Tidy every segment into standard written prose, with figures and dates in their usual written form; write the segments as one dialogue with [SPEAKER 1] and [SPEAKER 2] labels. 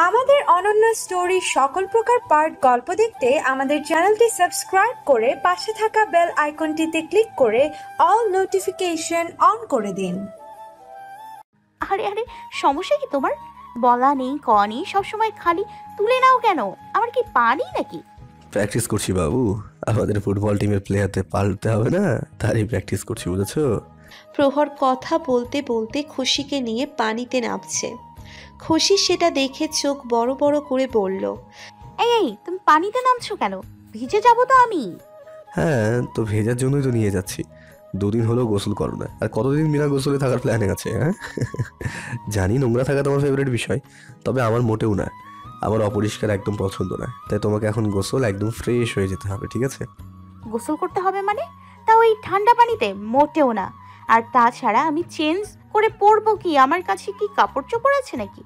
[SPEAKER 1] আমাদের অনন্য স্টোরি সকল প্রকার পার্ট গল্প দেখতে আমাদের চ্যানেলটি সাবস্ক্রাইব করে পাশে থাকা বেল আইকনটিতে ক্লিক করে অল নোটিফিকেশন অন করে দিন।
[SPEAKER 2] আরে আরে, সমস্যা কি তোমার? বলা নেই ক নেই, সবসময় খালি তুলে নাও কেন? আমার কি পানি নাকি?
[SPEAKER 3] প্র্যাকটিস করছি বাবু, আমাদের ফুটবল টিমের প্লেয়ারদের পাল্টতে হবে না, তারই প্র্যাকটিস করছি, বুঝেছো?
[SPEAKER 4] প্রহর কথা বলতে বলতে খুশিকে নিয়ে পানিতে নামছে। খুশি সেটা দেখে চোখ বড় বড় করে বলল,
[SPEAKER 2] এই এই, তুমি পানিতে নামছো কেন? ভিজে যাবো তো আমি।
[SPEAKER 3] হ্যাঁ, তো ভেজার জন্যই তো নিয়ে যাচ্ছি। 2 দিন হলেও গোসল করো না, আর কতদিন বিনা গোসলে থাকার প্ল্যানিং আছে? হ্যাঁ জানি নোংরা থাকা তোমার ফেভারিট বিষয়, তবে আমার মোটেও না। আমার অপরিষ্কার একদম পছন্দ না, তাই তোমাকে এখন গোসল একদম ফ্রেশ হয়ে যেতে হবে, ঠিক আছে?
[SPEAKER 2] গোসল করতে হবে মানে? তা ওই ঠান্ডা পানিতে? মোটেও না। আর তাছাড়া আমি চেঞ্জ করে পরবো কি? আমার কাছে কি কাপড় চোপড় আছে নাকি?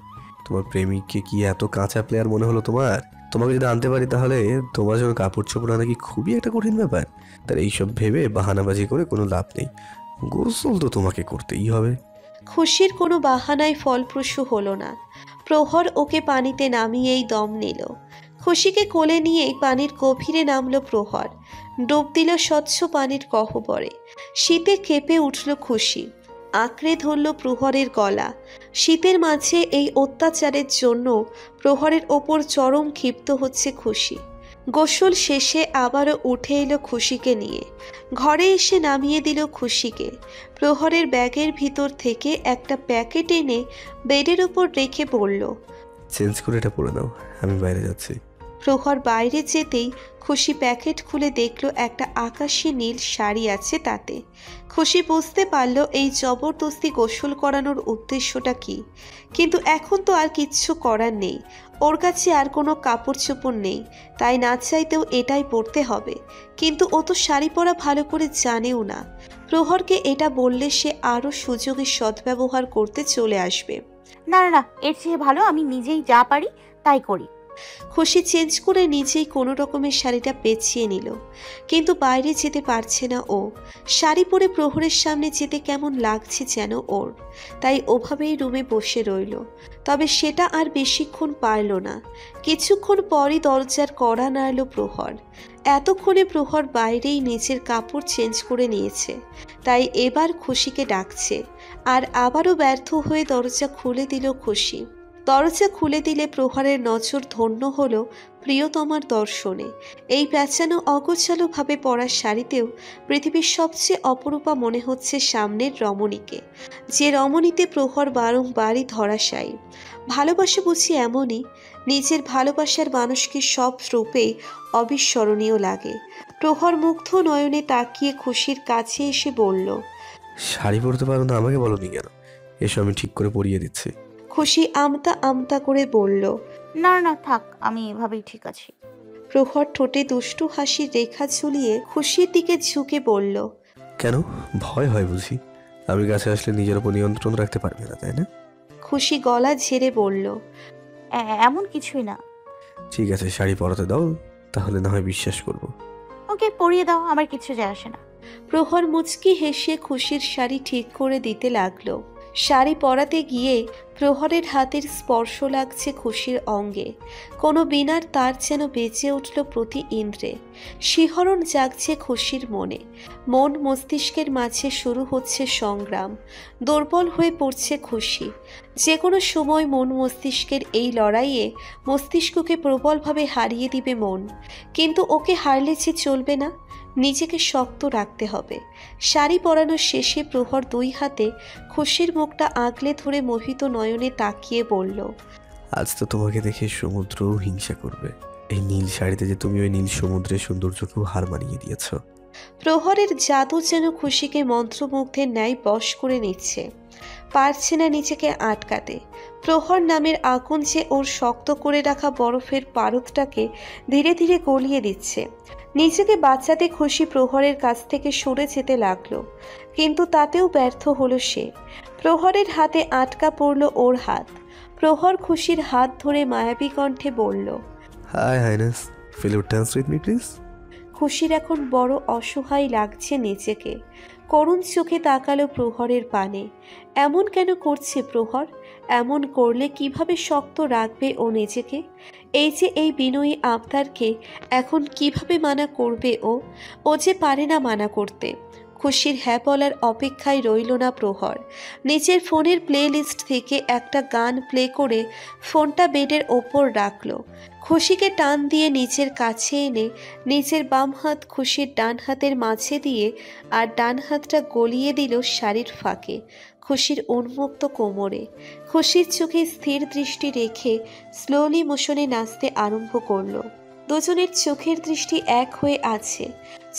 [SPEAKER 3] তোমার প্রেমিককে কি এত কাঁচা প্লেয়ার মনে হলো তোমার? তোমাকে যদি আনতে পারি তাহলে তোমার জন্য কাপড় চোপড় আনা কি খুবই একটা কঠিন ব্যাপার? তার এইসব ভেবে বাহানাবাজি করে কোনো লাভ নেই, গোসল তো তোমাকে করতেই হবে।
[SPEAKER 4] খুশির কোনো বাহানায় ফলপ্রসূ হলো না। প্রহর ওকে পানিতে নামিয়েই দম নিল। খুশিকে কোলে নিয়েই পানির গভীরে নামলো প্রহর। ডুব দিল স্বচ্ছ পানির গহ্বরে। শীতে কেঁপে উঠল খুশি। আঁকড়ে ধরল প্রহরের গলা। শীতের মাঝে এই অত্যাচারের জন্য প্রহরের ওপর চরম ক্ষিপ্ত হচ্ছে খুশি। গোসল শেষে আবারও উঠে এলো খুশিকে নিয়ে। ঘরে এসে নামিয়ে দিল খুশিকে। প্রহরের ব্যাগের ভিতর থেকে একটা প্যাকেট এনে বেডের উপর রেখে বলল,
[SPEAKER 3] চেঞ্জ করে এটা পরে নাও, আমি বাইরে যাচ্ছি।
[SPEAKER 4] প্রহর বাইরে যেতেই খুশি প্যাকেট খুলে দেখল একটা আকাশি নীল শাড়ি আছে তাতে। খুশি বুঝতে পারল এই জবরদস্তি গোসল করানোর উদ্দেশ্যটা কি, কিন্তু এখন তো আর কিচ্ছু করার নেই। ওর কাছে আর কোনো কাপড় চোপড় নেই, তাই না চাইতেও এটাই পরতে হবে। কিন্তু ও তো শাড়ি পরা ভালো করে জানেও না। প্রহরকে এটা বললে সে আরও সুযোগের সদ্ব্যবহার করতে চলে আসবে।
[SPEAKER 2] না না না, এর চেয়ে ভালো আমি নিজেই যা পারি তাই করি।
[SPEAKER 4] খুশি চেঞ্জ করে নিজেই কোনো রকমের শাড়িটা পেঁচিয়ে নিল, কিন্তু বাইরে যেতে পারছে না ও। শাড়ি পরে প্রহরের সামনে যেতে কেমন লাগছে যেন ওর, তাই ওভাবেই রুমে বসে রইল। তবে সেটা আর বেশিক্ষণ পারল না। কিছুক্ষণ পরই দরজার কড়া নাড়ল প্রহর। এতক্ষণে প্রহর বাইরেই নিচের কাপড় চেঞ্জ করে নিয়েছে, তাই এবার খুশিকে ডাকছে। আর আবারও ব্যর্থ হয়ে দরজা খুলে দিল খুশি। দরজা খুলে দিলে প্রহরের নজর ধন্য হলো প্রিয়তমার দর্শনে। এই প্যাঁচানো অগোছালোভাবে পরা শাড়িতেও পৃথিবীর সবচেয়ে অপরূপা মনে হচ্ছে সামনের রমণীকে, যে রমণীতে প্রহর বারংবারই ধরাশায়ী। ভালোবাসা বুঝি এমনই, নিজের ভালোবাসার মানুষকে সব রূপেই অবিস্মরণীয় লাগে। প্রহর মুগ্ধ নয়নে তাকিয়ে খুশির কাছে এসে বলল,
[SPEAKER 3] শাড়ি পরতে পারো না, আমাকে বলোনি কেন? এসো, আমি ঠিক করে পরিয়ে দিচ্ছি।
[SPEAKER 4] খুশি আমতা আমতা করে বলল,
[SPEAKER 2] না না থাক, আমি এভাবেই ঠিক আছি।
[SPEAKER 4] প্রহর ঠোঁটে দুষ্টু হাসির রেখা ঝুলিয়ে খুশির দিকে ঝুঁকে বলল,
[SPEAKER 3] কেন ভয় হয় বুঝি? আমি কাছে আসলে নিজের উপর নিয়ন্ত্রণ রাখতে পারবে না, তাই না?
[SPEAKER 4] খুশি গলা ঝেড়ে বলল,
[SPEAKER 2] এমন কিছুই না।
[SPEAKER 3] ঠিক আছে, শাড়ি পরাতে দাও, তাহলে না হয় বিশ্বাস করব।
[SPEAKER 2] ওকে পরিয়ে দাও, আমার কিছু যায় আসে না।
[SPEAKER 4] প্রহর মুচকি হেসে খুশির শাড়ি ঠিক করে দিতে লাগলো। শাড়ি পরাতে গিয়ে প্রহরের হাতের স্পর্শ লাগছে খুশির অঙ্গে। কোনো বিনার তার যেন বেঁচে উঠল প্রতি ইন্দ্রে। শিহরণ জাগছে খুশির মনে। মন মস্তিষ্কের মাঝে শুরু হচ্ছে সংগ্রাম। দুর্বল হয়ে পড়ছে খুশি। যে কোনো সময় মন মস্তিষ্কের এই লড়াইয়ে মস্তিষ্ককে প্রবলভাবে হারিয়ে দিবে মন। কিন্তু ওকে হারলে যে চলবে না, নিজেকে শক্ত রাখতে হবে। শাড়ি পরানোর শেষে প্রহর 2 হাতে খুশির মুখটা আগলে ধরে মোহিত নয়নে তাকিয়ে বলল,
[SPEAKER 3] আজ তো তোমাকে দেখে সমুদ্রও হিংসা করবে। এই নীল শাড়িতে যে তুমি ওই নীল সমুদ্রের সৌন্দর্যকেও হার মানিয়ে দিয়েছ।
[SPEAKER 4] প্রহরের জাদু যেন খুশিকে মন্ত্রমুগ্ধের ন্যায় বশ করে নিচ্ছে। পারছে না নিজেকে আটকাতে। প্রহর নামের আগুন যে ওর শক্ত করে রাখা বরফের পারদটাকে ধীরে ধীরে গলিয়ে দিচ্ছে। নিজেকে বাঁচাতে খুশি প্রহরের কাছ থেকে সরে যেতে লাগলো, কিন্তু তাতেও ব্যর্থ হলো সে। প্রহরের হাতে আটকা পড়ল ওর হাত। প্রহর খুশির হাত ধরে মায়াবী কণ্ঠে বলল,
[SPEAKER 3] hi highness, feel your dance with me please.
[SPEAKER 4] খুশির এখন বড় অসহায় লাগছে নিজেকে। করুণ চোখে তাকালো প্রহরের পানে। এমন কেন করছে প্রহর? এমন করলে কিভাবে শক্ত রাখবে ও নিজেকে? এই যে এই বিনয়ী আবদারকে এখন কিভাবে মানা করবে ও যে পারে না মানা করতে। খুশির হ্যাঁ বলার অপেক্ষায় রইল না প্রহর। নিজের ফোনের প্লে লিস্ট থেকে একটা গান প্লে করে ফোনটা বেডের ওপর রাখলো। খুশিকে টান দিয়ে নিজের কাছে এনে নিজের বাম হাত খুশির ডান হাতের মাঝে দিয়ে আর ডান হাতটা গলিয়ে দিল শাড়ির ফাঁকে খুশির উন্মুক্ত কোমরে। খুশির চোখে স্থির দৃষ্টি রেখে স্লোলি মোশনে নাচতে আরম্ভ করলো। দুজনের চোখের দৃষ্টি এক হয়ে আছে,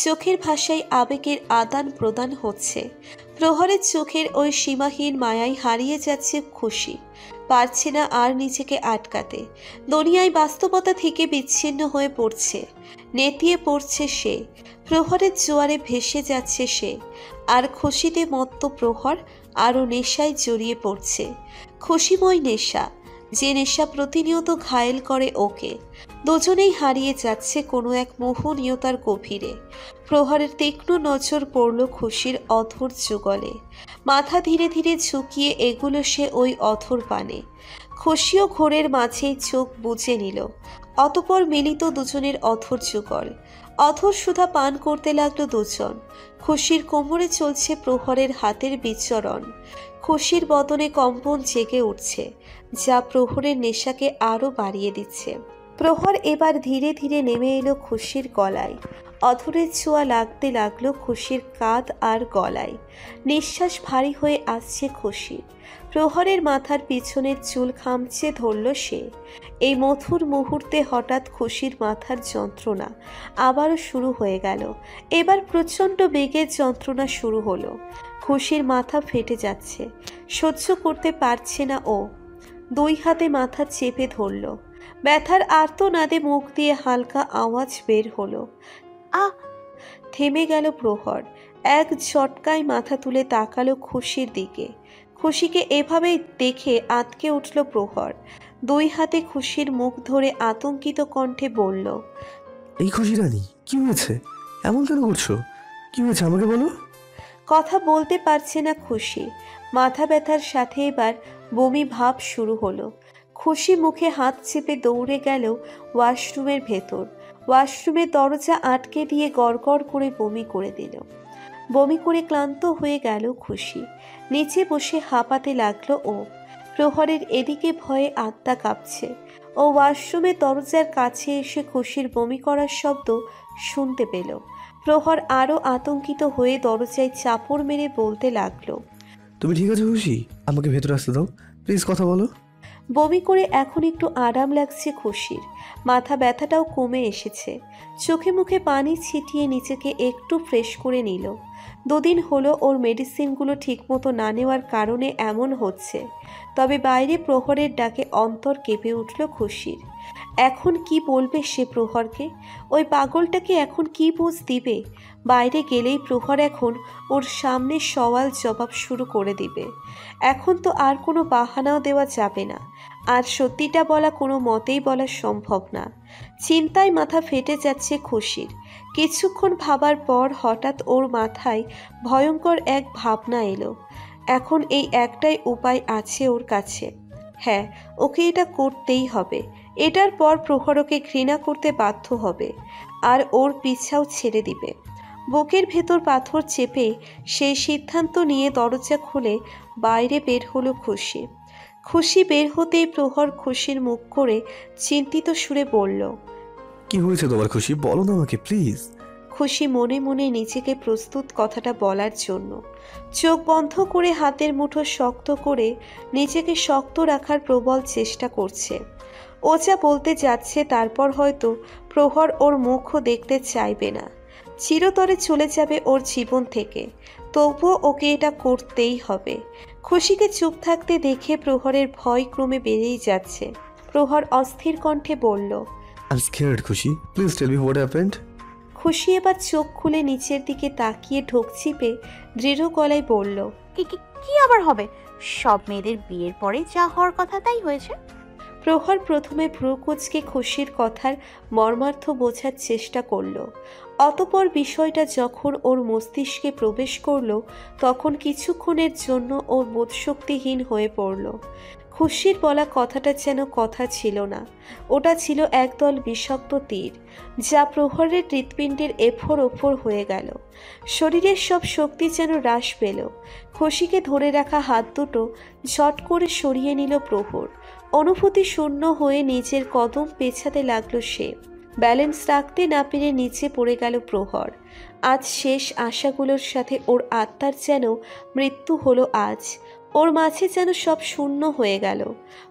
[SPEAKER 4] চোখের ভাষায় আবেগের আদান প্রদান হচ্ছে। প্রহরের চোখের ওই সীমাহীন মায়ায় হারিয়ে যাচ্ছে খুশি, পারছে না আর নিজেকে আটকাতে। দুনিয়ায় বাস্তবতা থেকে বিচ্ছিন্ন হয়ে পড়ছে, নেতিয়ে পড়ছে সে। প্রহরের জোয়ারে ভেসে যাচ্ছে সে, আর খুশিতে মত্ত প্রহর আরও নেশায় জড়িয়ে পড়ছে। খুশিময় নেশা, যে নেশা প্রতিনিয়ত ঘায়েল করে ওকে। দুজনেই হারিয়ে যাচ্ছে কোনো এক মোহনীয়তার গভীরে। প্রহরের তীক্ষ্ণ নজর পড়ল খুশির অধর যুগলে। মাথা ধীরে ধীরে ঝুঁকিয়ে এগুলো সে ওই অধর পানে। খুশিও ঘোরের মাঝেই চোখ বুজে নিল। অতপর মিলিত দুজনের অধর যুগল। অধর সুধা পান করতে লাগলো দুজন। খুশির কোমরে চলছে প্রহরের হাতের বিচরণ। খুশির বদনে কম্পন জেগে উঠছে, যা প্রহরের নেশাকে আরও বাড়িয়ে দিচ্ছে। প্রহর এবার ধীরে ধীরে নেমে এলো খুশির গলায়। অধরের ছোঁয়া লাগতে লাগলো খুশির কাঁধ আর গলায়। নিঃশ্বাস ভারী হয়ে আসছে খুশির। প্রহরের মাথার পিছনের চুল খামচে ধরল সে। এই মধুর মুহূর্তে হঠাৎ খুশির মাথার যন্ত্রণা আবারও শুরু হয়ে গেল। এবার প্রচণ্ড বেগের যন্ত্রণা শুরু হলো। খুশির মাথা ফেটে যাচ্ছে, সহ্য করতে পারছে না ও। দুই হাতে মাথা চেপে ধরল। ব্যথার আর্তনাদে মুখ দিয়ে হালকা আওয়াজ বের হলো।
[SPEAKER 2] আহ!
[SPEAKER 4] থেমে গেল প্রহর। এক ঝটকায় মাথা তুলে তাকালো খুশির দিকে। খুশিকে এভাবে দেখে আঁতকে উঠল প্রহর। দুই হাতে খুশির মুখ ধরে আতঙ্কিত কণ্ঠে বলল,
[SPEAKER 3] এই খুশি রানী, কি হয়েছে? এমন কেন করছো? কি হয়েছে আমাকে বলো।
[SPEAKER 4] কথা বলতে পারছে না খুশি। মাথা ব্যথার সাথে এবার বমি ভাব শুরু হলো। খুশি মুখে হাত চেপে দৌড়ে গেল ওয়াশরুমের ভেতর। ওয়াশরুমের দরজা আটকে দিয়ে গড়গড় করে বমি করে দিল। বমি করে ক্লান্ত হয়ে গেল খুশি। নিচে বসে হাঁপাতে লাগলো ও। প্রহরের এদিকে ভয়ে আত্মা কাঁপছে। ও ওয়াশরুমের দরজার কাছে এসে খুশির বমি করার শব্দ শুনতে পেল। প্রহর আরও আতঙ্কিত হয়ে দরজায় চাপড় মেরে বলতে লাগলো,
[SPEAKER 3] তুমি ঠিক আছে খুশি? আমাকে ভেতরে আসতে দাও প্লিজ, কথা বলো।
[SPEAKER 4] বমি করে এখন একটু আরাম লাগছে খুশির। মাথা ব্যথাটাও কমে এসেছে। চোখে মুখে পানি ছিটিয়ে নিজেকে একটু ফ্রেশ করে নিল। দুদিন হলো ওর মেডিসিনগুলো ঠিকমতো না নেওয়ার কারণে এমন হচ্ছে। তবে বাইরে প্রহরের ডাকে অন্তর কেঁপে উঠল খুশির। এখন কি বলবে সে প্রহরকে? ওই পাগলটাকে এখন কি বুঝ দিবে? বাইরে গেলেই প্রহর এখন ওর সামনে সওয়াল জবাব শুরু করে দিবে। এখন তো আর কোনো বাহানাও দেওয়া যাবে না। আর সত্যিটা বলা কোনো মতেই বলা সম্ভব না। চিন্তায় মাথা ফেটে যাচ্ছে খুশির। কিছুক্ষণ ভাবার পর হঠাৎ ওর মাথায় ভয়ঙ্কর এক ভাবনা এলো। এখন এই একটাই উপায় আছে ওর কাছে। হ্যাঁ, ওকে এটা করতেই হবে। এটার পর প্রহর ওকে ঘৃণা করতে বাধ্য হবে আর ওর পিছাও ছেড়ে দিবে। বুকের ভেতর পাথর চেপে সেই সিদ্ধান্ত নিয়ে দরজা খুলে বাইরে বের হলো খুশি। খুশি বের হতেই প্রহর খুশির মুখ করে চিন্তিত সুরে বলল,
[SPEAKER 3] কি হয়েছে তোমার খুশি? বলো না আমাকে প্লিজ।
[SPEAKER 4] খুশি মনে মনে নিজেকে প্রস্তুত কথাটা বলার জন্য। চোখ বন্ধ করে হাতের মুঠো শক্ত করে নিজেকে শক্ত রাখার প্রবল চেষ্টা করছে। ও যা বলতে যাচ্ছে তারপর হয়তো প্রহর ওর মুখও দেখতে চাইবে না, চিরতরে চলে যাবে ওর জীবন থেকে। তবুও ওকে এটা করতেই হবে। খুশিকে চুপ থাকতে দেখে প্রহরের ভয় ক্রমে বেড়েই যাচ্ছে। প্রহর অস্থির কণ্ঠে বলল,
[SPEAKER 3] I am scared Khushi, please tell me what happened.
[SPEAKER 4] Khushi এবার চোখ খুলে নিচের দিকে তাকিয়ে ঢোক চিপে দৃঢ় গলায় বলল,
[SPEAKER 2] কি কি কি আবার হবে? সব মেয়েদের বিয়ের পরে যা হওয়ার কথা তাই হয়েছে।
[SPEAKER 4] প্রহর প্রথমে ভ্রুকুচকে খুশির কথার মর্মার্থ বোঝার চেষ্টা করল। অতপর বিষয়টা যখন ওর মস্তিষ্কে প্রবেশ করল তখন কিছুক্ষণের জন্য ওর বোধশক্তিহীন হয়ে পড়ল। খুশির বলা কথাটা যেন কথা ছিল না, ওটা ছিল একদল বিষাক্ত তীর, যা প্রহরের হৃৎপিণ্ডের এফর ওফর হয়ে গেল। শরীরের সব শক্তি যেন হ্রাস পেল। খুশিকে ধরে রাখা হাত দুটো ঝট করে সরিয়ে নিল প্রহর। অনুভূতি শূন্য হয়ে নিজের কদম পেছাতে লাগলো সে। ব্যালেন্স রাখতে না পেরে নিচে পড়ে গেল প্রহর। আজ শেষ আশাগুলোর সাথে ওর আত্মার যেন মৃত্যু হলো আজ। ওর মাঝে যেন সব শূন্য হয়ে গেল।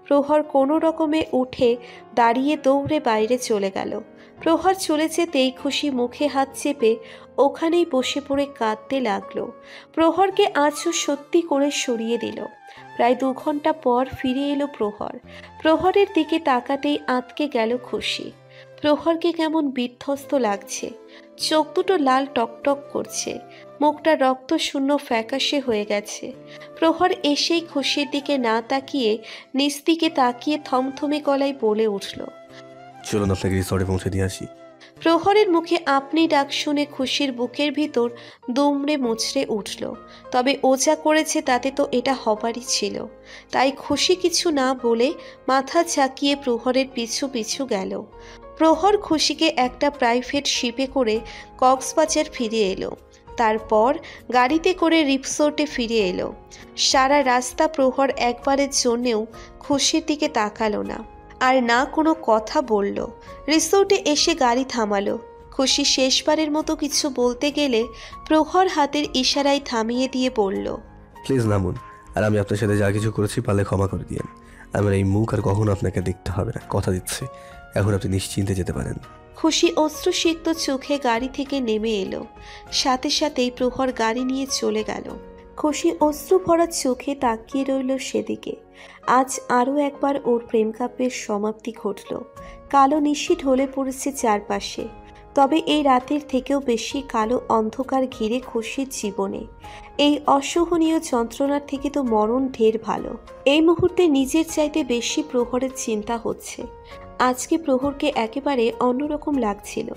[SPEAKER 4] প্রহর কোনো রকমে উঠে দাঁড়িয়ে দৌড়ে বাইরে চলে গেল। প্রহর চলে যেতেই খুশি মুখে হাত চেপে ওখানেই বসে পড়ে কাঁদতে লাগলো। প্রহরকে আজও সত্যি করে সরিয়ে দিল। প্রায় 2 ঘন্টা পর ফিরে এলো প্রহর। প্রহরের দিকে তাকাতেই আঁতকে গেল খুশি। প্রহরকে কেমন বিধ্বস্ত লাগছে। চোখ দুটো লাল টকটক করছে, মুখটা রক্ত শূন্য ফ্যাকাশে হয়ে গেছে। প্রহর এসেই খুশির দিকে না তাকিয়ে নিচ দিকে তাকিয়ে থমথমে গলায় বলে উঠল,
[SPEAKER 3] চলুন আপনাকে রিসর্টে পৌঁছে দিয়ে আসি।
[SPEAKER 4] প্রহরের মুখে আপনি ডাক শুনে খুশির বুকের ভিতর দুমড়ে মুচড়ে উঠল। তবে ও যা করেছে তাতে তো এটা হবারই ছিল। তাই খুশি কিছু না বলে মাথা ঝাঁকিয়ে প্রহরের পিছু পিছু গেল। প্রহর খুশিকে একটা প্রাইভেট শিপে করে কক্সবাজার ফিরে এলো। তারপর গাড়িতে করে রিসোর্টে ফিরে এলো। সারা রাস্তা প্রহর একবারের জন্যেও খুশির দিকে তাকালো না, আর না কোনো কথা বলল। রিসোর্টে এসে গাড়ি থামালো। খুশি শেষবারের মতো কিছু বলতে গেলে প্রহর হাতের ইশারায় থামিয়ে দিয়ে বলল,
[SPEAKER 3] প্লিজ নামুন, আর আমি আপনার সাথে যা কিছু করেছি পারলে ক্ষমা করে দিয়েন। আমার এই মুখ আর কখনো আপনাকে দেখতে হবে না, কথা দিচ্ছি। এখন আপনি নিশ্চিন্তে যেতে পারেন।
[SPEAKER 4] খুশি অশ্রুসিক্ত চোখে গাড়ি থেকে নেমে এলো। সাথে সাথেই প্রহর গাড়ি নিয়ে চলে গেল। খুশি অশ্রু ভরা চোখে তাকিয়ে রইল সেদিকে। আজ আরও একবার ওর প্রেম কাব্যের সমাপ্তি ঘটল। কালো নিশি ঢলে পড়েছে চারপাশে। তবে এই রাতের থেকেও বেশি কালো অন্ধকার ঘিরে খুশির জীবনে। এই অসহনীয় যন্ত্রণার থেকে তো মরণ ঢের ভালো। এই মুহূর্তে নিজের চাইতে বেশি প্রহরের চিন্তা হচ্ছে। আজকে প্রহরকে একেবারে অন্যরকম লাগছিল।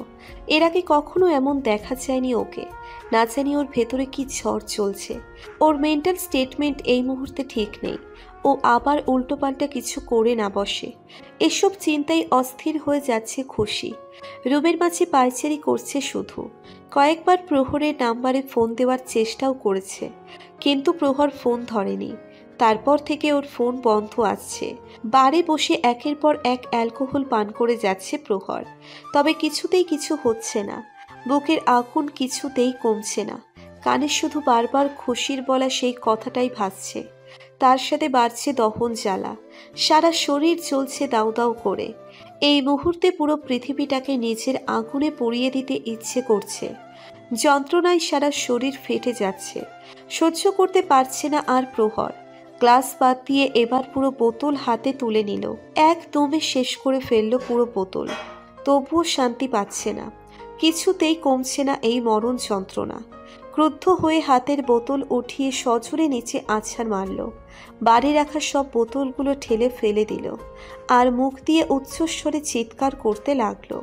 [SPEAKER 4] এর আগে কখনো এমন দেখা যায়নি ওকে। না জানি ওর ভেতরে কি ঝড় চলছে। ওর মেন্টাল স্টেটমেন্ট এই মুহূর্তে ঠিক নেই। ও আবার উল্টোপাল্টা কিছু করে না বসে। এসব চিন্তায় অস্থির হয়ে যাচ্ছে খুশি। রুমের মাঝে পায়চারি করছে শুধু। কয়েকবার প্রহরের নাম্বারে ফোন দেওয়ার চেষ্টাও করেছে, কিন্তু প্রহর ফোন ধরেনি। তারপর থেকে ওর ফোন বন্ধ আসছে। বারে বসে একের পর এক অ্যালকোহল পান করে যাচ্ছে প্রহর। তবে কিছুতেই কিছু হচ্ছে না। বুকের আগুন কিছুতেই কমছে না। কানে শুধু বারবার খুশির বলা সেই কথাটাই ভাসছে। তার সাথে বাড়ছে দহন জ্বালা। সারা শরীর জ্বলছে দাউ দাউ করে। এই মুহূর্তে পুরো পৃথিবীটাকে নিজের আগুনে পুড়িয়ে দিতে ইচ্ছে করছে। যন্ত্রণায় সারা শরীর ফেটে যাচ্ছে। সহ্য করতে পারছে না আর প্রহর। গ্লাস বাদ দিয়ে এবার পুরো বোতল হাতে তুলে নিল। একদমে শেষ করে ফেলল পুরো বোতল। তবুও শান্তি পাচ্ছে না। কিছুতেই কমছে না এই মরণ যন্ত্রণা। ক্রুদ্ধ হয়ে হাতের বোতল উঠিয়ে সজোরে নিচে আছাড় মারল। বাড়ি রাখা সব বোতলগুলো ঠেলে ফেলে দিল। আর মুখ দিয়ে উচ্চস্বরে চিৎকার করতে লাগলো।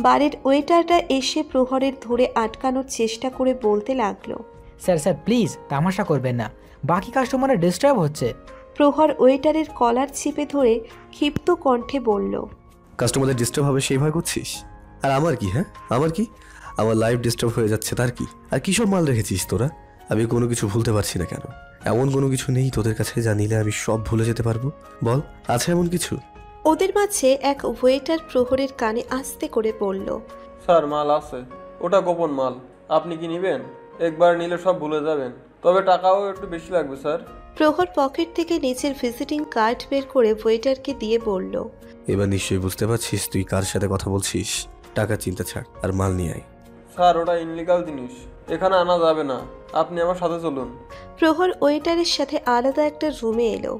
[SPEAKER 4] বাড়ির ওয়েটারটা এসে প্রহরের ধরে আটকানোর চেষ্টা করে বলতে লাগলো,
[SPEAKER 5] স্যার স্যার প্লিজ তামাশা করবেন না, বাকি কাস্টমারের ডিস্টার্ব হচ্ছে।
[SPEAKER 4] প্রহর ওয়েটারের কলার চিপে ধরে ক্ষিপ্ত কণ্ঠে বলল,
[SPEAKER 3] কাস্টমারদের ডিস্টার্ব হবে সেই ভয় করছিস? আর আমার কি? হ্যাঁ আমার কি? আমার লাইফ ডিস্টার্ব হয়ে যাচ্ছে তার কি? আর কিসব মাল রেখেছিস তোরা? আমি কোনো কিছু ভুলতে পারছি না কেন? এমন কোনো কিছু নেই তোদের কাছে জানিলে আমি সব ভুলে যেতে পারবো? বল, আছে এমন কিছু?
[SPEAKER 4] ওদের মাঝে এক ওয়েটার প্রহরের কানে আস্তে করে বলল,
[SPEAKER 6] স্যার মাল আছে, ওটা গোপন মাল, আপনি কি নেবেন? একবার নিলে সব ভুলে যাবেন, তবে টাকাও একটু বেশি লাগবে স্যার।
[SPEAKER 4] প্রহর পকেট থেকে নিজের ভিজিটিং কার্ড বের করে ওয়েটারকে দিয়ে বলল,
[SPEAKER 3] এবার নিশ্চয়ই বুঝতে পারছিস তুই কার সাথে কথা বলছিস। টাকার চিন্তা ছাড় আর মাল নিয়ে আয়।
[SPEAKER 6] স্যার ওটা ইনলিগাল জিনিস, এখানে আনা যাবে না, আপনি আমার সাথে চলুন।
[SPEAKER 4] প্রহর ওয়েটারের সাথে আলাদা একটা রুমে এলো।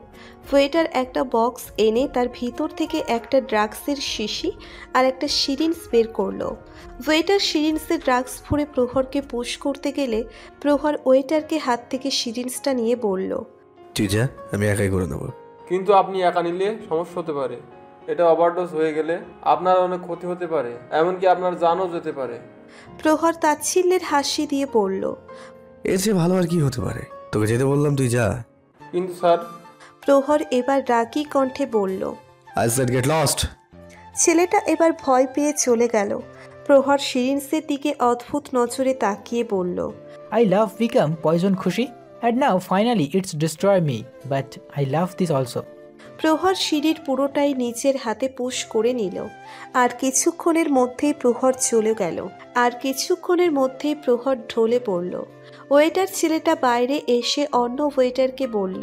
[SPEAKER 4] ওয়েটার একটা বক্স এনে তার ভিতর থেকে একটা ড্রাগসের শিশি আর একটা সিরিঞ্জ বের করলো। ওয়েটার সিরিঞ্জের ড্রাগস ভরে প্রহরকে পুশ করতে গেলে প্রহর ওয়েটারকে হাত থেকে সিরিঞ্জটা নিয়ে বলল,
[SPEAKER 3] তুই যা, আমি একাই করে নেবো।
[SPEAKER 6] কিন্তু আপনি একা নিলে সমস্যা হতে পারে। এটা ওভারডোজ হয়ে গেলে আপনার অনেক ক্ষতি হতে পারে, এমনকি আপনার জানও যেতে পারে।
[SPEAKER 4] প্রহর তাচ্ছিল্যের হাসি দিয়ে বলল।
[SPEAKER 3] এর চেয়ে ভালো আর কি হতে পারে? তোকে যেতে বললাম, তুই যা।
[SPEAKER 6] কিন্তু স্যার।
[SPEAKER 4] প্রহর এবার রাগী কণ্ঠে বলল।
[SPEAKER 3] I said get lost.
[SPEAKER 4] ছেলেটা এবার ভয় পেয়ে চলে গেল। প্রহর শিরিন্সের দিকে অদ্ভুত নজরে তাকিয়ে বলল,
[SPEAKER 5] I love become poison Khushi and now finally it's destroy me but I love this also.
[SPEAKER 4] প্রহর সিঁড়ির পুরোটাই নিজের হাতে পুশ করে নিল। আর কিছুক্ষণের মধ্যেই প্রহর ঢলে পড়ল। ওয়েটার ছেলেটা বাইরে এসে অন্য ওয়েটারকে বলল,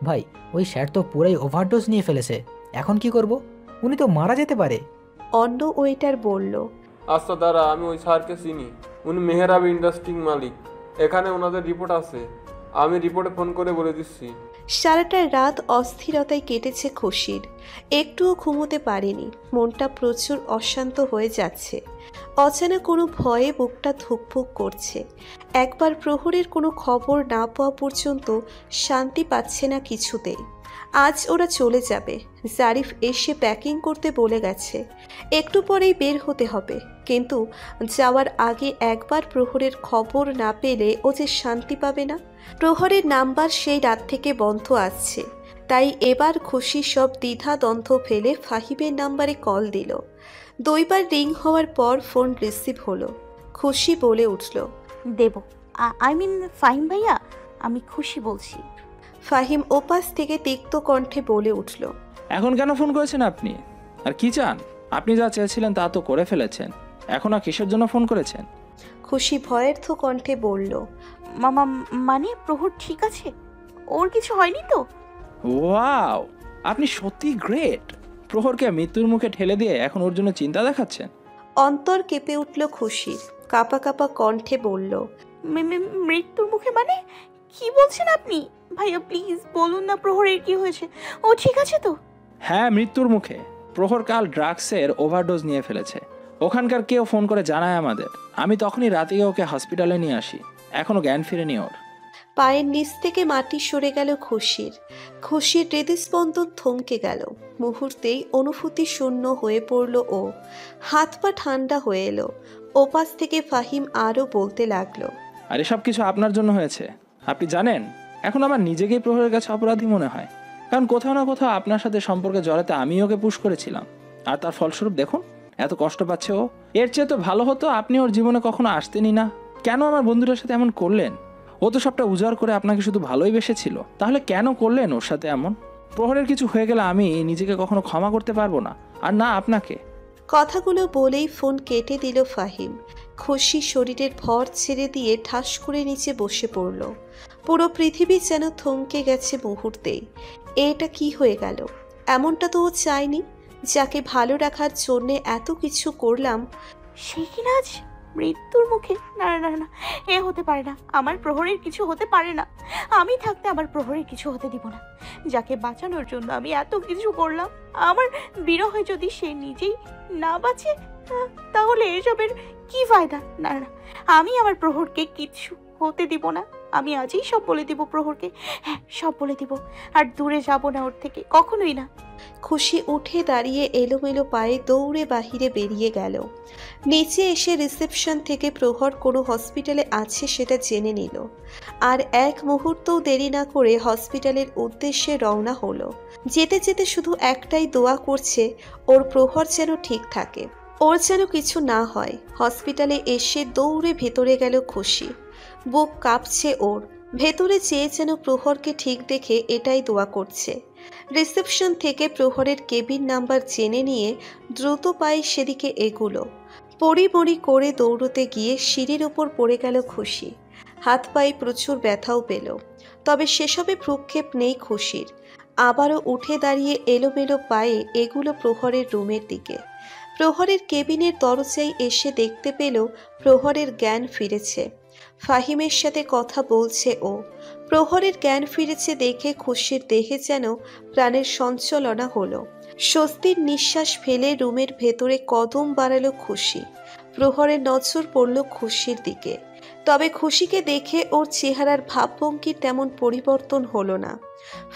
[SPEAKER 5] ভাই ওই স্যার তো পুরাই ওভারডোজ নিয়ে ফেলেছে, এখন কি করব? উনি তো মারা যেতে পারে।
[SPEAKER 4] অন্য ওয়েটার বলল,
[SPEAKER 6] আচ্ছা দাঁড়া, আমি ওই স্যারকে চিনি, উনি মেহরাব ইন্ডাস্ট্রির মালিক। এখানে ওনাদের রিপোর্ট আছে, আমি রিপোর্টে ফোন করে বলে দিচ্ছি।
[SPEAKER 4] সারাটা রাত অস্থিরতায় কেটেছে খুশির। একটুও ঘুমোতে পারেনি, মনটা প্রচুর অশান্ত হয়ে যাচ্ছে। অজানা কোনো ভয়ে বুকটা ধুকপুক করছে। একবার প্রহরের কোনো খবর না পাওয়া পর্যন্ত শান্তি পাচ্ছে না কিছুতেই। আজ ওরা চলে যাবে, জারিফ এসে প্যাকিং করতে বলে গেছে, একটু পরেই বের হতে হবে। কিন্তু যাওয়ার আগে একবার প্রহরের খবর না পেলে ও যে শান্তি পাবে না। প্রহরের নাম্বার সেই রাত থেকে বন্ধ আসছে, তাই এবার খুশি সব দ্বিধা দ্বন্দ্ব ফেলে ফাহিমের নাম্বারে কল দিল। 2 বার রিং হওয়ার পর ফোন রিসিভ হলো। খুশি বলে উঠল,
[SPEAKER 2] দেব আই মিন ফাহিম ভাইয়া, আমি খুশি বলছি।
[SPEAKER 4] ফাহিম ওপাশ থেকে তিক্ত কণ্ঠে বলে উঠল,
[SPEAKER 7] এখন কেন ফোন করেছেন আপনি? আর কি চান? আপনি যা চেয়েছিলেন তা তো করে ফেলেছেন, এখন আর কিসের জন্য ফোন করেছেন?
[SPEAKER 4] খুশি ভয়ের্থ কণ্ঠে বলল,
[SPEAKER 2] মামা মানে প্রহর ঠিক আছে, ওর কিছু হয়নি তো?
[SPEAKER 7] ওয়াও, আপনি সত্যি গ্রেট। প্রহরকে মৃত্যুর মুখে ঠেলে দিয়ে এখন ওর জন্য চিন্তা দেখাচ্ছেন।
[SPEAKER 4] অন্তর কেঁপে উঠল খুশির, কাপা কাপা কণ্ঠে বলল,
[SPEAKER 2] মৃত্যুর মুখে মানে কি বলছেন আপনি? ভাইয়া প্লিজ বলুন না প্রহরের কি হয়েছে, ও ঠিক আছে তো?
[SPEAKER 7] হ্যাঁ, মৃত্যুর মুখে। প্রহর কাল ড্রাগসের ওভারডোজ নিয়ে ফেলেছে। ওখানকার কেউ ফোন করে জানায় আমাদের, আমি তখনই রাতে ওকে হসপিটালে নিয়ে আসি, এখনো জ্ঞান ফিরেনি ওর।
[SPEAKER 4] পায়ের নিচ থেকে মাটি সরে গেল খুশির। খুশির হৃদস্পন্দন থমকে গেল। মুহূর্তেই অনুভূতি শূন্য হয়ে পড়ল ও। হাত পা ঠান্ডা হয়ে এলো। ওপাশ থেকে ফাহিম আরও বলতে লাগলো,
[SPEAKER 7] আর এসব কিছু আপনার জন্য হয়েছে। আপনি জানেন, এখন আমার নিজেকেই প্রহরের কাছে অপরাধী মনে হয়, কারণ কোথাও না কোথাও আপনার সাথে সম্পর্কে জড়াতে আমি ওকে পুশ করেছিলাম, আর তার ফলস্বরূপ দেখুন এত কষ্ট পাচ্ছে ও। এর চেয়ে তো ভালো হতো আপনি ওর জীবনে কখনো আসতেনই না। কেন আমার বন্ধুদের সাথে এমন করলেন? ও তো সবটা উজাড় করে আপনাকে শুধু ভালোই বেসেছিল, তাহলে কেন করলেন ওর সাথে এমন? প্রহরের কিছু হয়ে গেলে আমি নিজেকে কখনো ক্ষমা করতে পারবো না, আর না আপনাকে।
[SPEAKER 4] কথাগুলো বলেই ফোন কেটে দিল ফাহিম। খুশি শরীরের ভর ছেড়ে দিয়ে ঠাস করে নিচে বসে পড়ল। পুরো পৃথিবী যেন থমকে গেছে মুহূর্তেই। এটা কি হয়ে গেল? এমনটা তো ও চায়নি। যাকে ভালো রাখার জন্যে এত কিছু করলাম,
[SPEAKER 2] সে কিনা আজ মৃত্যুর মুখে? না না না, এ হতে পারে না। আমার প্রহরের কিছু হতে পারে না। আমি থাকতে আমার প্রহরের কিছু হতে দিব না। যাকে বাঁচানোর জন্য আমি এত কিছু করলাম, আমার বিরহে যদি সে নিজেই না বাঁচে, তাহলে এসবের কি ফায়দা? না না, আমি আমার প্রহরকে কিছু হতে দিব না। আমি আজই সব বলে দিব প্রহরকে, হ্যাঁ সব বলে দিব। আর দূরে যাব না ওর থেকে, কখনোই না।
[SPEAKER 4] খুশি উঠে দাঁড়িয়ে এলোমেলো পায়ে দৌড়ে বাহিরে বেরিয়ে গেল। নিচে এসে রিসেপশন থেকে প্রহর কোনো হসপিটালে আছে সেটা জেনে নিল। আর এক মুহূর্তও দেরি না করে হসপিটালের উদ্দেশ্যে রওনা হলো। যেতে যেতে শুধু একটাই দোয়া করছে, ওর প্রহর যেন ঠিক থাকে, ওর যেন কিছু না হয়। হসপিটালে এসে দৌড়ে ভেতরে গেল খুশি। বুক কাঁপছে ওর। ভেতরে চেয়ে যেন প্রহরকে ঠিক দেখে এটাই দোয়া করছে। রিসেপশন থেকে প্রহরের কেবিন নাম্বার জেনে নিয়ে দ্রুত পায়ে সেদিকে এগুলো। পড়ি করে দৌড়তে গিয়ে সিঁড়ির ওপর পড়ে গেল খুশি। হাত পায়ে প্রচুর ব্যথাও পেল, তবে সেসবে ভ্রুক্ষেপ নেই খুশির। আবারও উঠে দাঁড়িয়ে এলোমেলো পায়ে এগুলো প্রহরের রুমের দিকে। প্রহরের কেবিনের দরজায় এসে দেখতে পেল প্রহরের জ্ঞান ফিরেছে। ফাহিমের সাথে কথা বলছে ও। প্রহরের জ্ঞান ফিরেছে দেখে খুশির দেহে যেন প্রাণের সঞ্চালনা হলো। স্বস্তির নিঃশ্বাস ফেলে রুমের ভেতরে কদম বাড়ালো খুশি। প্রহরের নজর পড়ল খুশির দিকে, তবে খুশিকে দেখে ওর চেহারার ভাবভঙ্গির তেমন পরিবর্তন হলো না।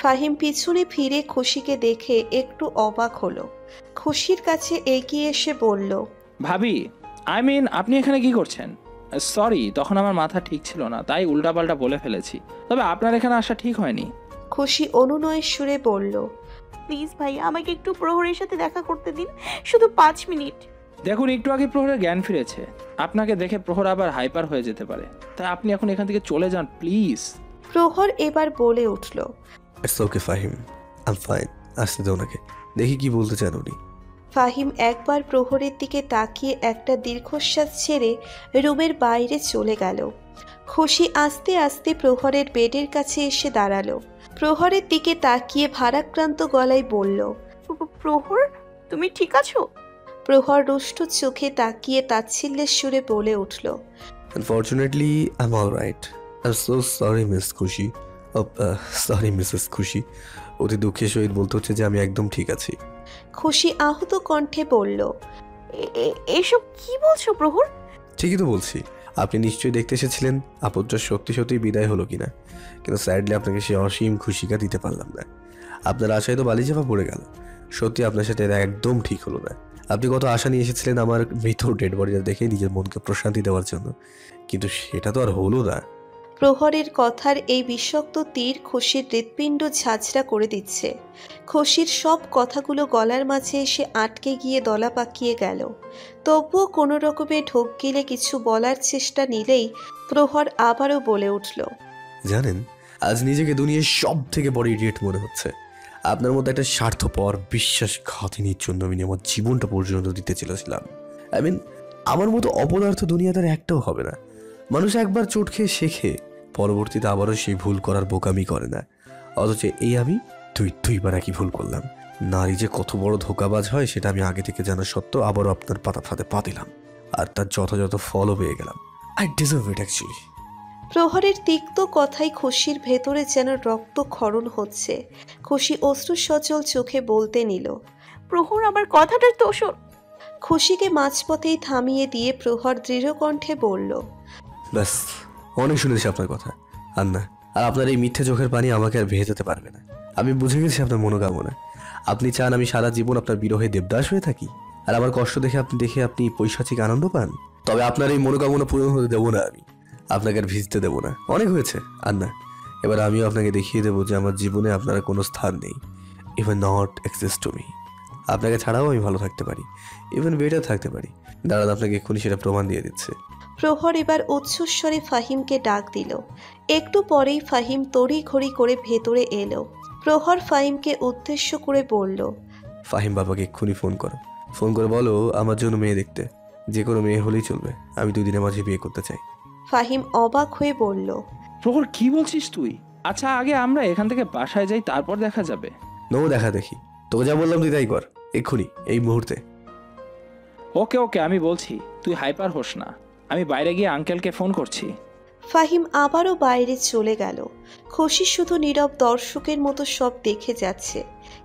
[SPEAKER 4] ফাহিম পিছনে ফিরে খুশিকে দেখে একটু অবাক হলো। খুশির কাছে এগিয়ে এসে বলল,
[SPEAKER 7] ভাবি, আপনি এখানে কি করছেন? সরি, তখন আমার মাথা ঠিক ছিল না, তাই উল্টাপাল্টা বলে ফেলেছি। তবে আপনার এখানে আসা ঠিক হয়নি।
[SPEAKER 4] খুশি অনুনয়ের সুরে বলল,
[SPEAKER 2] প্লিজ ভাই, আমাকে একটু প্রহরের সাথে দেখা করতে দিন, শুধু 5 মিনিট।
[SPEAKER 7] দেখুন, একটু আগে প্রহরের জ্ঞান ফিরেছে। আপনাকে দেখে প্রহর আবার হাইপার হয়ে যেতে পারে, তাই আপনি এখন এখান থেকে চলে যান প্লিজ।
[SPEAKER 4] প্রহর এবার বলে উঠল,
[SPEAKER 3] it's okay Fahim, I am fine. আসতে দাও ওনাকে, দেখি কি বলতে চান উনি।
[SPEAKER 4] ফাহিম একবার প্রহরের দিকে তাকিয়ে একটা দীর্ঘশ্বাস ছেড়ে রুমের বাইরে চলে গেল। খুশি আস্তে আস্তে প্রহরের বেডের কাছে এসে দাঁড়ালো। প্রহরের দিকে তাকিয়ে ভারাক্রান্ত গলায় বলল,
[SPEAKER 2] প্রহর, তুমি ঠিক আছো?
[SPEAKER 4] প্রহর রুষ্ট চোখে তাকিয়ে তাচ্ছিল্যের সুরে বলে উঠল,
[SPEAKER 3] unfortunately I am all right. I am so sorry miss খুশি। সরি মিসেস খুশি। অতি দুঃখের সহিত বলতে হচ্ছে যে আমি একদম ঠিক আছি।
[SPEAKER 4] খুশি আহত কণ্ঠে বলল,
[SPEAKER 2] এসব কি বলছো প্রহর?
[SPEAKER 3] ঠিকই তো বলছি। আপনি নিশ্চয়ই দেখতে এসেছিলেন আপদটা সত্যি সত্যি বিদায় হলো কিনা, কিন্তু স্যাডলি আপনাকে সে অসীম খুশিকা দিতে পারলাম না। আপনার আশায় তো বালিচাপা পড়ে গেল। সত্যি আপনার সাথে এটা একদম ঠিক হলো না। আপনি কত আশা নিয়ে এসেছিলেন আমার মৃত ডেড বডিটা দেখে নিজের মনকে প্রশান্তি দেওয়ার জন্য, কিন্তু সেটা তো আর হলো না।
[SPEAKER 4] প্রহরের কথার এই বিষাক্ত তীর খুশির হৃৎপিণ্ড ঝাঁঝরা করে দিচ্ছে। খুশির সব কথাগুলো গলার মাঝে এসে আটকে গিয়ে দলা পাকিয়ে গেল। তবুও কোনো রকমে ঢোক গিলে কিছু বলার চেষ্টা নিলেই প্রহর আবারও বলে উঠল,
[SPEAKER 3] জানেন, আজ নিজেকে দুনিয়ার সব থেকে বড় ইডিয়েট মনে হচ্ছে। আপনার মধ্যে একটা স্বার্থপর বিশ্বাসঘাতিনীর জন্য আমি আমার জীবনটা পর্যন্ত দিতে চেয়েছিলাম। আমার মতো অপদার্থ দুনিয়াতে আর একটাও হবে না। মানুষ একবার চোট খেয়ে শেখে, পরবর্তীতে আবারও সেই ভুল করার বোকামি করে না। অথচ এই আমি দুইবার একই ভুল করলাম। নারী যে কত বড় ধোঁকাবাজ হয় সেটা আমি আগে থেকে জানা সত্ত্বেও আবারও আপনার পাতা ফাঁদে পা দিলাম, আর তার যথাযথ ফলও পেয়ে গেলাম। I deserve it actually.
[SPEAKER 4] প্রহরের তিক্ত কথায় খুশির ভেতরে যেন রক্তক্ষরণ হচ্ছে। খুশি অশ্রু সচল চোখে বলতে নিল,
[SPEAKER 2] প্রহর, আমার কথাটার তো শোন।
[SPEAKER 4] খুশিকে মাঝপথেই থামিয়ে দিয়ে প্রহর দৃঢ় কণ্ঠে বলল,
[SPEAKER 3] ব্যাস, অনেক শুনেছি আপনার কথা। আর না, আর আপনার এই মিথ্যে চোখের পানি আমাকে আর ভেজাতে পারবে না। আমি বুঝে গেছি আপনার মনোকামনা। আপনি চান আমি সারা জীবন আপনার বিরহে দেবদাস হয়ে থাকি, আর আমার কষ্ট দেখে আপনি পৈশাচিক আনন্দ পান। তবে আপনার এই মনোকামনা পূরণ হতে দেবো না আমি। আপনাকে আর ভিজতে দেবো না। অনেক হয়েছে। আর না, এবার আমিও আপনাকে দেখিয়ে দেবো যে আমার জীবনে আপনার কোনো স্থান নেই। Even not exist to me. আপনাকে ছাড়াও আমি ভালো থাকতে পারি, ইভেন বেটার থাকতে পারি। দাঁড়ান, আপনাকে এক্ষুনি সেটা প্রমাণ দিয়ে দিচ্ছে।
[SPEAKER 4] প্রহর এবার উচ্চস্বরে ফাহিমকে ডাক দিল। একটু পরেই ফাহিম তড়িঘড়ি করে ভেতরে এলো। প্রহর ফাহিমকে উদ্দেশ্য করে বলল,
[SPEAKER 3] ফাহিম বাবাকে এক্ষুনি ফোন করো। ফোন করে বলো আমার জন্য মেয়ে দেখতে। যে কোনো মেয়ে হলেই চলবে। আমি 2 দিনের মাঝে বিয়ে করতে চাই।
[SPEAKER 4] ফাহিম অবাক হয়ে বলল,
[SPEAKER 7] প্রহর, কি বলছিস তুই? আচ্ছা, আগে আমরা এখান থেকে বাসায় যাই, তারপর দেখা যাবে।
[SPEAKER 3] নো, দেখা দেখি। তোকে যা বললাম তুই তাই কর, এক্ষুনি, এই মুহূর্তে।
[SPEAKER 7] ওকে ওকে, আমি বলছি, তুই হাইপার হোস না। আমি বাইরে গিয়ে আঙ্কেলকে ফোন করছি।
[SPEAKER 4] ফাহিম আবারও বাইরে চলে গেল। খুশি শুধু নীরব দর্শকের মতো সব দেখে যাচ্ছে।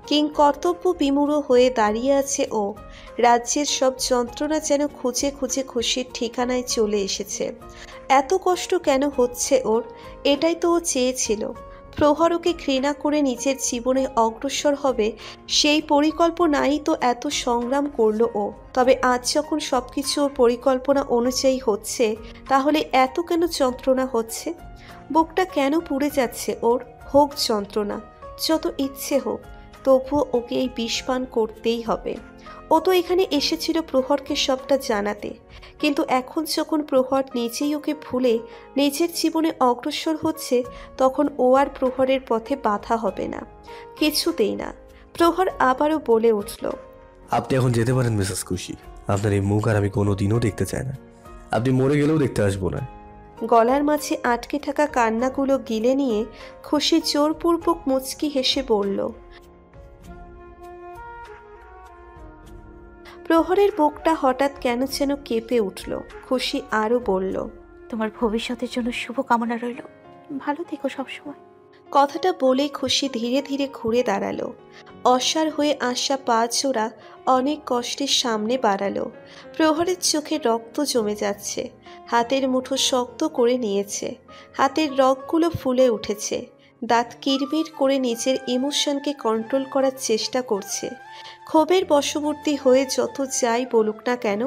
[SPEAKER 4] কিং কর্তব্য বিমূঢ় হয়ে দাঁড়িয়ে আছে ও। রাজ্যের সব যন্ত্রণা যেন খুঁজে খুঁজে খুশির ঠিকানায় চলে এসেছে। এত কষ্ট কেন হচ্ছে ওর? এটাই তো ও চেয়েছিল। প্রহরকে ঘৃণা করে নিজের জীবনে অগ্রসর হবে সেই পরিকল্পনাই তো এত সংগ্রাম করলো ও। তবে আজ যখন সবকিছু ওর পরিকল্পনা অনুযায়ী হচ্ছে, তাহলে এত কেন যন্ত্রণা হচ্ছে? বুকটা কেন পুড়ে যাচ্ছে ওর? হোক যন্ত্রণা, যত ইচ্ছে হোক, তবুও ওকে এই বিষ পান করতেই হবে। ও তো এখানে এসেছিল প্রহরকে সবটা জানাতে, কিন্তু এখন যখন প্রহর নিজেই ওকে ভুলে নিজের জীবনে অগ্রসর হচ্ছে, তখন ও আর প্রহরের পথে বাধা হবে না, কিছুতেই না। প্রহর আবারও বলে উঠল,
[SPEAKER 3] আপনি এখন যেতে পারেন মিসেস খুশি। আপনার এই মুখ আর আমি কোনোদিনও দেখতে চাই না। আপনি মরে গেলেও দেখতে আসবো না।
[SPEAKER 4] গলার মাঝে আটকে থাকা কান্নাগুলো গিলে নিয়ে খুশি জোরপূর্বক মুচকি হেসে বলল। প্রহরের বুকটা হঠাৎ কেন যেন কেঁপে উঠল। খুশি আরও বলল,
[SPEAKER 2] তোমার ভবিষ্যতের জন্য শুভ কামনা রইল, ভালো থেকো সবসময়।
[SPEAKER 4] কথাটা বলে খুশি ধীরে ধীরে ঘুরে দাঁড়ালো। অসাড় হয়ে আসা পা জোড়া অনেক কষ্টের সামনে বাড়ালো। প্রহরের চোখে রক্ত জমে যাচ্ছে। হাতের মুঠো শক্ত করে নিয়েছে। হাতের রগগুলো ফুলে উঠেছে। দাঁত কিরমির করে নিজের ইমোশনকে কন্ট্রোল করার চেষ্টা করছে। ক্ষোভের বশবর্তী হয়ে যত যাই বলুক না কেন,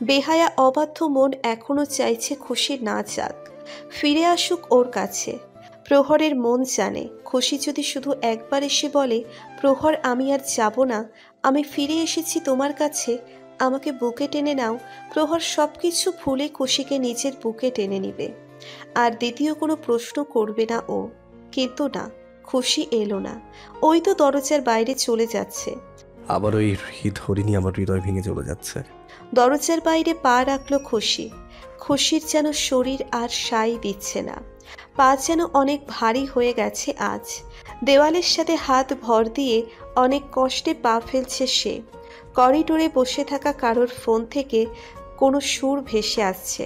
[SPEAKER 4] বেহায়া অবাধ্য মন এখনও চাইছে খুশি না যাক, ফিরে আসুক ওর কাছে। প্রহরের মন জানে, খুশি যদি শুধু একবার এসে বলে, প্রহর আমি আর যাব না, আমি ফিরে এসেছি তোমার কাছে, আমাকে বুকে টেনে নাও, প্রহর সব কিছু ভুলে খুশিকে নিজের বুকে টেনে নিবে, আর দ্বিতীয় কোনো প্রশ্ন করবে না ও। কিন্তু না, খুশি এলো না। ওই তো দরজার বাইরে চলে যাচ্ছে।
[SPEAKER 3] আবার ওই হরিণী আমার হৃদয় ভেঙে চলে যাচ্ছে।
[SPEAKER 4] দরজার বাইরে পা রাখলো খুশি। খুশির যেন শরীর আর সাই দিচ্ছে না, পা যেন অনেক ভারী হয়ে গেছে আজ। দেওয়ালের সাথে হাত ভর দিয়ে অনেক কষ্টে পা ফেলছে সে। করিডোরে বসে থাকা কারোর ফোন থেকে কোনো সুর ভেসে আসছে।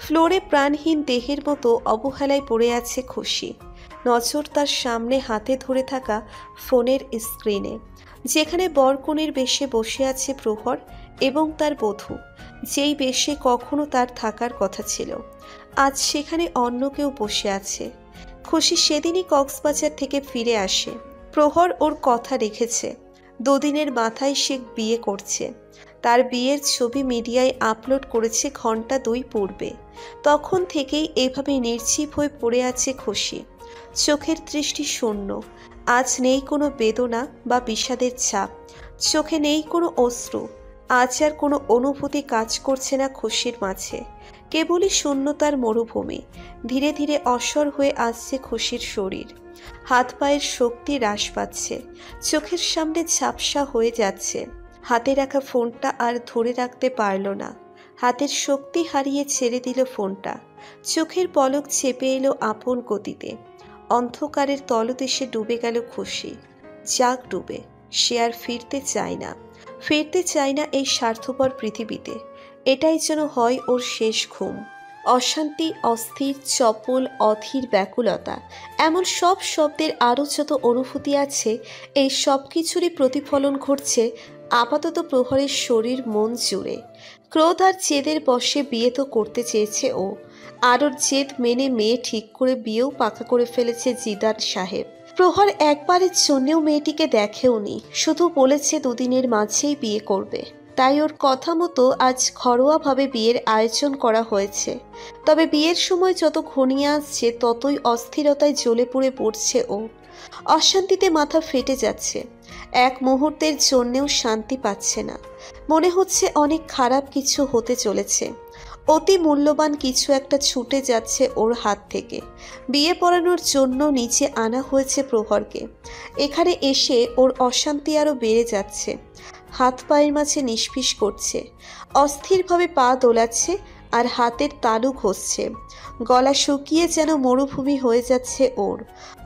[SPEAKER 4] ফ্লোরে প্রাণহীন দেহের মতো অবহেলায় পড়ে আছে খুশি। নজর তার সামনে হাতে ধরে থাকা ফোনের স্ক্রিনে, যেখানে বরকনের বেশে বসে আছে প্রহর এবং তার বধূ, যেই বেশে কখনো তার থাকার কথা ছিল, আজ সেখানে অন্য কেউ বসে আছে। খুশি সেদিনই কক্সবাজার থেকে ফিরে আসে। প্রহর ওর কথা রেখেছে, দুদিনের মাথায় সে বিয়ে করছে। তার বিয়ের ছবি মিডিয়ায় আপলোড করেছে ঘন্টা 2 পূর্বে। তখন থেকেই এভাবে নির্জীব হয়ে পড়ে আছে খুশি। চোখের দৃষ্টি শূন্য, আজ নেই কোনো বেদনা বা বিষাদের ছাপ, চোখে নেই কোনো অশ্রু, আজ আর কোনো অনুভূতি কাজ করছে না খুশির মাঝে। কেবলই শূন্যতার মরুভূমি। ধীরে ধীরে অসর হয়ে আসছে খুশির শরীর, হাত পায়ের শক্তি হ্রাস পাচ্ছে, চোখের সামনে ঝাপসা হয়ে যাচ্ছে। হাতে রাখা ফোনটা আর ধরে রাখতে পারল না, হাতের শক্তি হারিয়ে ছেড়ে দিল ফোনটা। চোখের পলক চেপে এলো আপন গতিতে। অন্ধকারের তলদেশে ডুবে গেল খুশি। যাক ডুবে, সে আর ফিরতে চায় না, ফিরতে চায় না এই স্বার্থপর পৃথিবীতে। এটাই যেন হয় ওর শেষ ঘুম। অশান্তি, অস্থির, চপল, অধীর ব্যাকুলতা, এমন সব শব্দের আরও যত অনুভূতি আছে, এই সব কিছুরই প্রতিফলন ঘটছে আপাতত প্রহরের শরীর মন জুড়ে। ক্রোধ আর জেদের বশে বিয়ে তো করতে চেয়েছে ও, আর ওর জেদ মেনে মেয়ে ঠিক করে বিয়েও পাকা করে ফেলেছে জিদার সাহেব। প্রহর একবারের জন্যেও মেয়েটিকে দেখেওনি, শুধু বলেছে দুদিনের মাঝেই বিয়ে করবে। তাই ওর কথা মতো আজ ঘরোয়াভাবে বিয়ের আয়োজন করা হয়েছে। তবে বিয়ের সময় যত ঘনিয়ে আসছে ততই অস্থিরতায় জ্বলে পুড়ে পড়ছে ও। অশান্তিতে মাথা ফেটে যাচ্ছে, এক মুহূর্তের জন্যেও শান্তি পাচ্ছে না। মনে হচ্ছে অনেক খারাপ কিছু হতে চলেছে, অতি মূল্যবান কিছু একটা ছুটে যাচ্ছে ওর হাত থেকে। বিয়ে পড়ানোর জন্য নিচে আনা হয়েছে প্রহরকে। এখানে এসে ওর অশান্তি আরও বেড়ে যাচ্ছে, হাত পায়ের মাঝে নিষ্পিস করছে, অস্থিরভাবে পা দোলাচ্ছে আর হাতের তালু ঘষছে। গলা শুকিয়ে যেন মরুভূমি হয়ে যাচ্ছে ওর।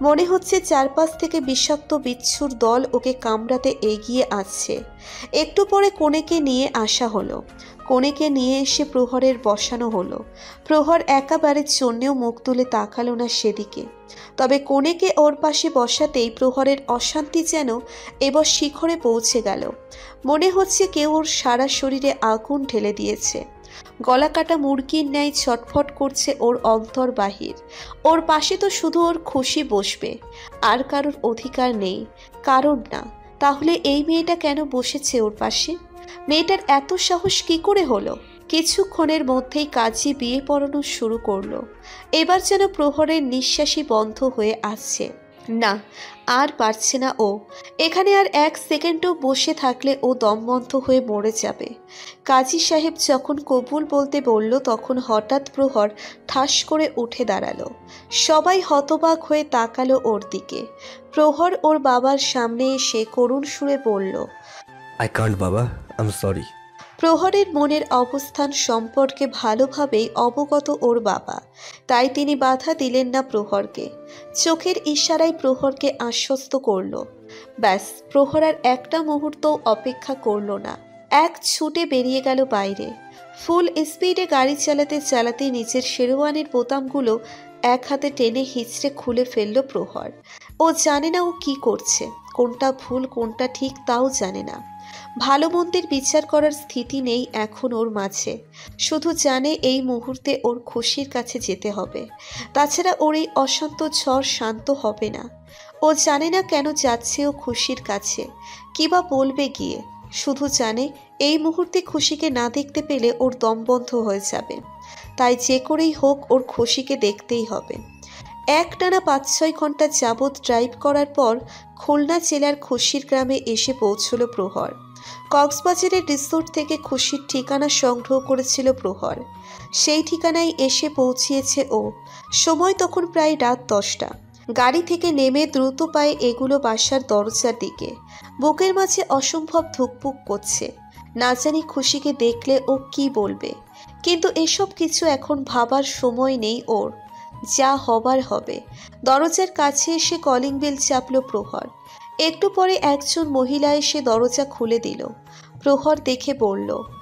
[SPEAKER 4] মনে হচ্ছে চারপাশ থেকে বিষাক্ত বিচ্ছুর দল ওকে কামড়াতে এগিয়ে আসছে। একটু পরে কনেকে নিয়ে আসা হলো, কনেকে নিয়ে এসে প্রহরের বসানো হলো। প্রহর একেবারের জন্যেও মুখ তুলে তাকালো না সেদিকে। তবে কনেকে ওর পাশে বসাতেই প্রহরের অশান্তি যেন এবার শিখরে পৌঁছে গেল। মনে হচ্ছে কেউ ওর সারা শরীরে আগুন ঢেলে দিয়েছে। গলা কাটা মুরগির ন্যায় ছটফট করছে ওর অন্তর বাহির। ওর পাশে তো শুধু ওর খুশি বসবে, আর কারোর অধিকার নেই। কারণ না, তাহলে এই মেয়েটা কেন বসেছে ওর পাশে? মেয়েটার এত সাহস কি করে হলো? কিছুক্ষণের মধ্যেই কাজী বিয়ে পড়ানো শুরু করলো। এবার যেন প্রহরের নিঃশ্বাসই বন্ধ হয়ে আসছে। না, আর পারছে না ও। এখানে আর এক সেকেন্ডও বসে থাকলে ও দমবন্ধ হয়ে মরে যাবে। কাজী সাহেব যখন কবুল বলতে বলল, তখন হঠাৎ প্রহর ঠাস করে উঠে দাঁড়ালো। সবাই হতবাক হয়ে তাকালো ওর দিকে। প্রহর ওর বাবার সামনে এসে করুণ সুরে বলল,
[SPEAKER 3] আই কান্ট বাবা, আই এম সরি।
[SPEAKER 4] প্রহরের মনের অবস্থান সম্পর্কে ভালোভাবেই অবগত ওর বাবা, তাই তিনি বাধা দিলেন না প্রহরকে। চোখের ইশারায় প্রহরকে আশ্বস্ত করল। ব্যাস, প্রহর আর একটা মুহূর্তও অপেক্ষা করল না, এক ছুটে বেরিয়ে গেল বাইরে। ফুল স্পিডে গাড়ি চালাতে চালাতে নিজের শেরওয়ানির বোতামগুলো এক হাতে টেনে হিঁচড়ে খুলে ফেলল প্রহর। ও জানে না ও কি করছে, কোনটা ভুল কোনটা ঠিক তাও জানে না। ভালো মন্দের বিচার করার স্থিতি নেই এখন ওর মাঝে। শুধু জানে এই মুহূর্তে ওর খুশির কাছে যেতে হবে, তাছাড়া ওর এই অশান্ত ঝড় শান্ত হবে না। ও জানে না কেন যাচ্ছে ও খুশির কাছে, কিবা বলবে গিয়ে। শুধু জানে এই মুহূর্তে খুশিকে না দেখতে পেলে ওর দম বন্ধ হয়ে যাবে। তাই যে করেই হোক ওর খুশিকে দেখতেই হবে। একটানা 5-6 ঘন্টা যাবৎ ড্রাইভ করার পর খুলনা জেলার খুশির গ্রামে এসে পৌঁছল প্রহর। কক্সবাজারের রিসোর্ট থেকে খুশির ঠিকানা সংগ্রহ করেছিল প্রহর। সেই ঠিকানায় এসে পৌঁছিয়েছে ও। সময় তখন প্রায় রাত 10টা। গাড়ি থেকে নেমে দ্রুত পায়ে এগুলো বাসার দরজার দিকে। বুকের মাঝে অসম্ভব ধুকপুক করছে। না জানি খুশিকে দেখলে ও কি বলবে, কিন্তু এসব কিছু এখন ভাবার সময় নেই ওর। যা হবার হবে। দরজার কাছে এসে কলিং বেল চাপল প্রহর। একটু পরে একজন মহিলা এসে দরজা খুলে দিল। প্রহর দেখে বলল,